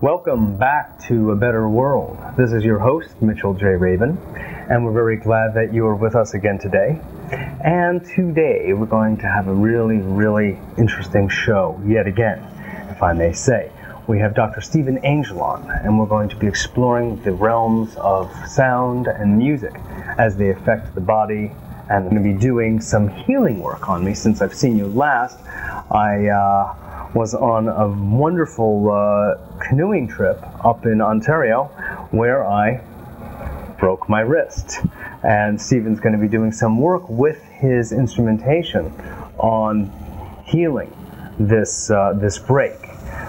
Welcome back to A Better World. This is your host, Mitchell J. Rabin, and we're very glad that you are with us again today. And today we're going to have a really interesting show, yet again, if I may say. We have Dr. Stephen Angel on, and we're going to be exploring the realms of sound and music as they affect the body, and I'm going to be doing some healing work on me. Since I've seen you last, I was on a wonderful canoeing trip up in Ontario where I broke my wrist. And Stephen's going to be doing some work with his instrumentation on healing this break.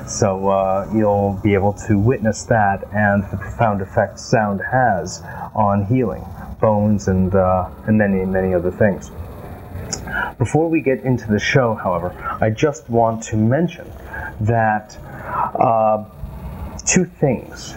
So you'll be able to witness that and the profound effect sound has on healing bones and many other things. Before we get into the show, however, I just want to mention that two things.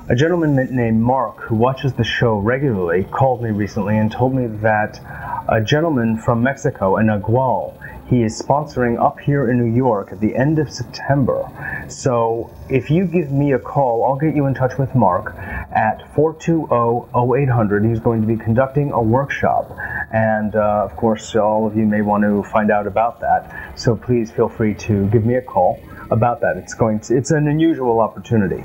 A gentleman named Mark, who watches the show regularly, called me recently and told me that a gentleman from Mexico, an Nagual, he is sponsoring up here in New York at the end of September. So if you give me a call, I'll get you in touch with Mark at 420-0800. He's going to be conducting a workshop. And of course, all of you may want to find out about that. So please feel free to give me a call about that. It's an unusual opportunity.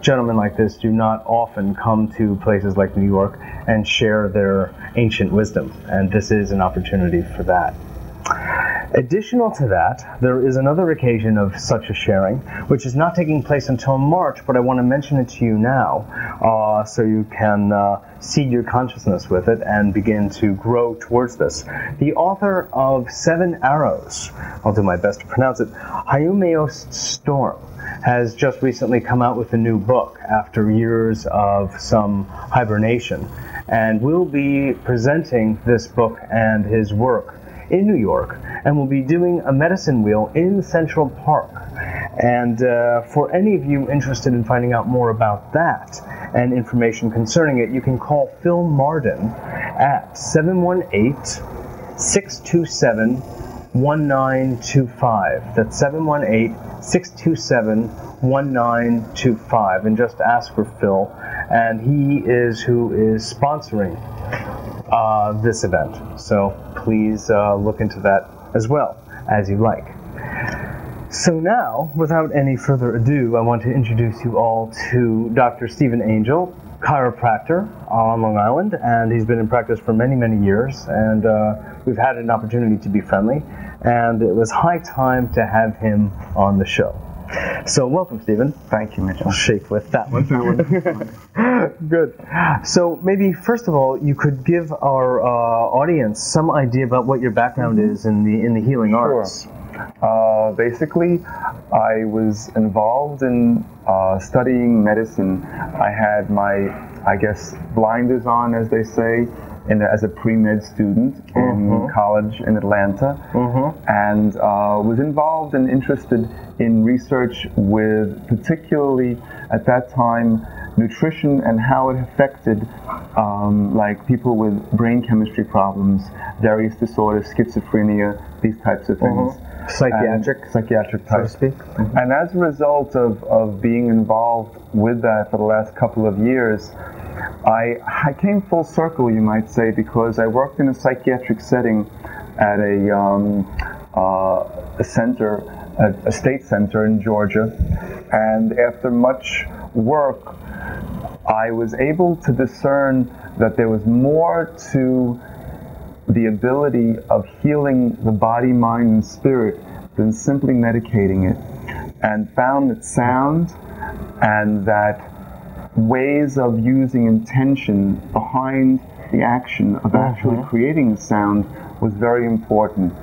Gentlemen like this do not often come to places like New York and share their ancient wisdom. And this is an opportunity for that. Additional to that, there is another occasion of such a sharing, which is not taking place until March, but I want to mention it to you now, so you can seed your consciousness with it and begin to grow towards this. The author of 7 Arrows, I'll do my best to pronounce it, Hymenaeus Storm, has just recently come out with a new book after years of some hibernation, and will be presenting this book and his work in New York, and we'll be doing a medicine wheel in Central Park. And for any of you interested in finding out more about that and information concerning it, you can call Phil Marden at 718-627-1925. That's 718-627-1925, and just ask for Phil, and he is who is sponsoring this event. So please look into that as well as you like. So now, without any further ado, I want to introduce you all to Dr. Stephen Angel, chiropractor on Long Island, and he's been in practice for many years, and we've had an opportunity to be friendly, and it was high time to have him on the show. So welcome, Stephen. Thank you, Mitchell. I'll shake with that one. Good. So maybe first of all, you could give our audience some idea about what your background is in the healing arts. Basically, I was involved in studying medicine. I had my, blinders on, as they say, as a pre-med student in college in Atlanta, and was involved and interested in research with, particularly at that time, nutrition and how it affected like people with brain chemistry problems, various disorders, schizophrenia, these types of things. Psychiatric type, so to speak. And as a result of being involved with that for the last couple of years, I came full circle, you might say, because I worked in a psychiatric setting at a center, a state center in Georgia, and after much work, I was able to discern that there was more to the ability of healing the body, mind, and spirit than simply medicating it, and found that sound and that ways of using intention behind the action of actually creating the sound was very important.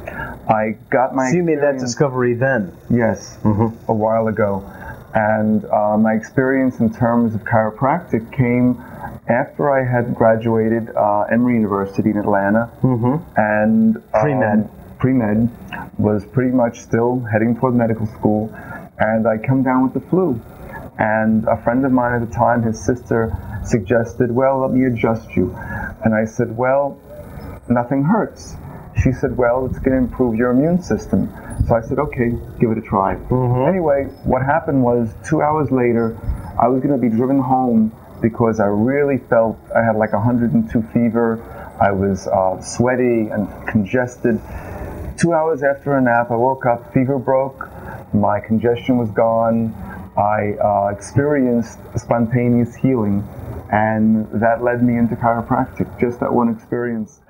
I got my So you made that discovery then? Yes, a while ago. And my experience in terms of chiropractic came after I had graduated Emory University in Atlanta, and pre-med was pretty much still heading toward medical school, and I come down with the flu. And a friend of mine at the time, his sister, suggested, well, let me adjust you. And I said, well, nothing hurts. She said, well, it's going to improve your immune system. So I said, okay, give it a try. Anyway, what happened was 2 hours later, I was going to be driven home because I really felt I had like 102 fever. I was sweaty and congested. 2 hours after a nap, I woke up, fever broke, my congestion was gone. I experienced spontaneous healing, and that led me into chiropractic, just that one experience.